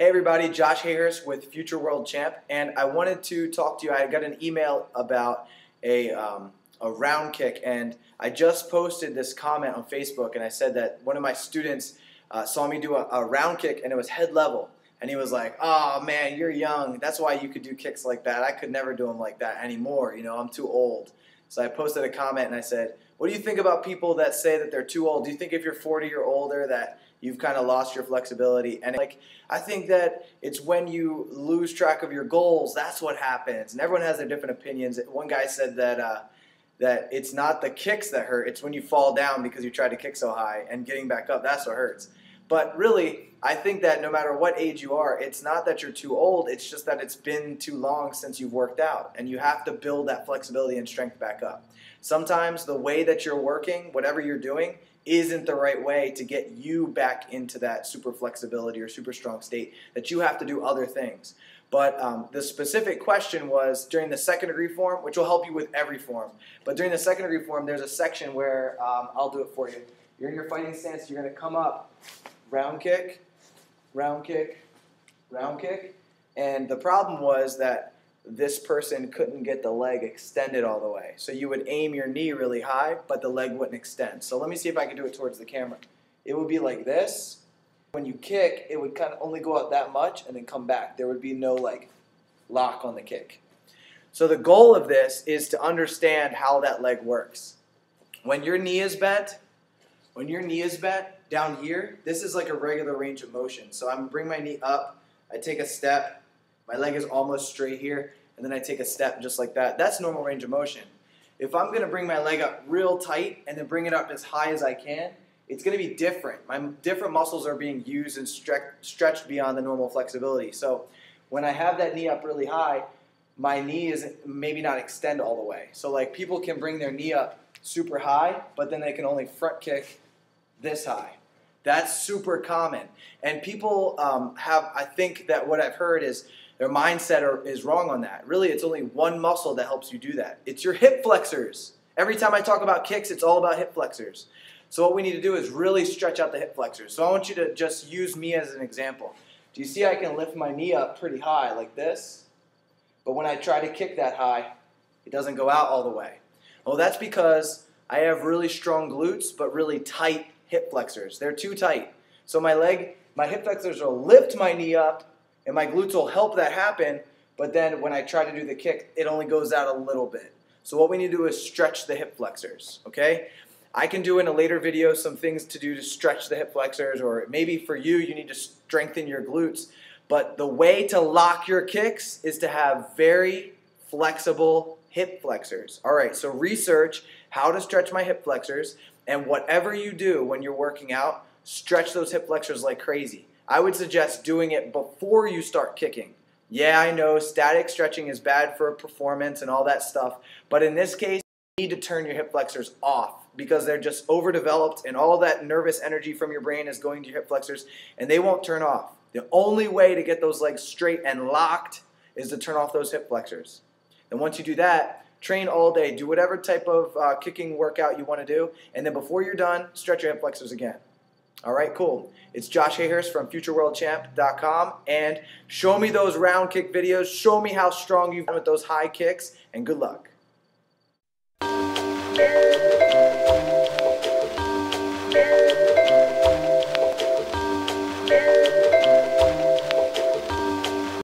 Hey everybody, Josh Harris with Future World Champ, and I wanted to talk to you. I got an email about a round kick, and I just posted this comment on Facebook, and I said that one of my students saw me do a round kick, and it was head level, and he was like, "Oh man, you're young. That's why you could do kicks like that. I could never do them like that anymore. You know, I'm too old." So I posted a comment, and I said, "What do you think about people that say that they're too old? Do you think if you're 40 or older that you've kind of lost your flexibility?" And I think that it's when you lose track of your goals, that's what happens. And everyone has their different opinions. One guy said that that it's not the kicks that hurt, it's when you fall down because you tried to kick so high and getting back up, that's what hurts. But really, I think that no matter what age you are, it's not that you're too old, it's just that it's been too long since you've worked out, and you have to build that flexibility and strength back up. Sometimes the way that you're working, whatever you're doing, isn't the right way to get you back into that super flexibility or super strong state, that you have to do other things. But the specific question was during the second degree form, which will help you with every form. But during the second degree form, there's a section where, I'll do it for you. You're in your fighting stance, you're going to come up, round kick, round kick, round kick. And the problem was that this person couldn't get the leg extended all the way. So you would aim your knee really high, but the leg wouldn't extend. So let me see if I can do it towards the camera. It would be like this. When you kick, it would kind of only go out that much and then come back. There would be no like lock on the kick. So the goal of this is to understand how that leg works. When your knee is bent, down here, this is like a regular range of motion. So I'm gonna bring my knee up, I take a step, my leg is almost straight here, and then I take a step just like that. That's normal range of motion. If I'm gonna bring my leg up real tight and then bring it up as high as I can, it's gonna be different. My different muscles are being used and stretched beyond the normal flexibility. So when I have that knee up really high, my knee is maybe not extend all the way. So like people can bring their knee up super high, but then they can only front kick this high. That's super common. And people I think that what I've heard is their mindset is wrong on that. Really, it's only one muscle that helps you do that. It's your hip flexors. Every time I talk about kicks, it's all about hip flexors. So what we need to do is really stretch out the hip flexors. So I want you to just use me as an example. Do you see I can lift my knee up pretty high like this? But when I try to kick that high, it doesn't go out all the way. Well, that's because I have really strong glutes, but really tight hip flexors. They're too tight. So my hip flexors will lift my knee up, and my glutes will help that happen, but then when I try to do the kick, it only goes out a little bit. So what we need to do is stretch the hip flexors, okay? I can do in a later video some things to do to stretch the hip flexors, or maybe for you, you need to strengthen your glutes. But the way to lock your kicks is to have very flexible hip flexors. All right, so research how to stretch my hip flexors, and whatever you do when you're working out, stretch those hip flexors like crazy. I would suggest doing it before you start kicking. Yeah, I know static stretching is bad for performance and all that stuff, but in this case, you need to turn your hip flexors off because they're just overdeveloped and all that nervous energy from your brain is going to your hip flexors and they won't turn off. The only way to get those legs straight and locked is to turn off those hip flexors. And once you do that, train all day. Do whatever type of kicking workout you want to do, and then before you're done, stretch your hip flexors again. All right, cool. It's Josh Harris from FutureWorldChamp.com, and show me those round kick videos. Show me how strong you've been with those high kicks, and good luck. Yeah.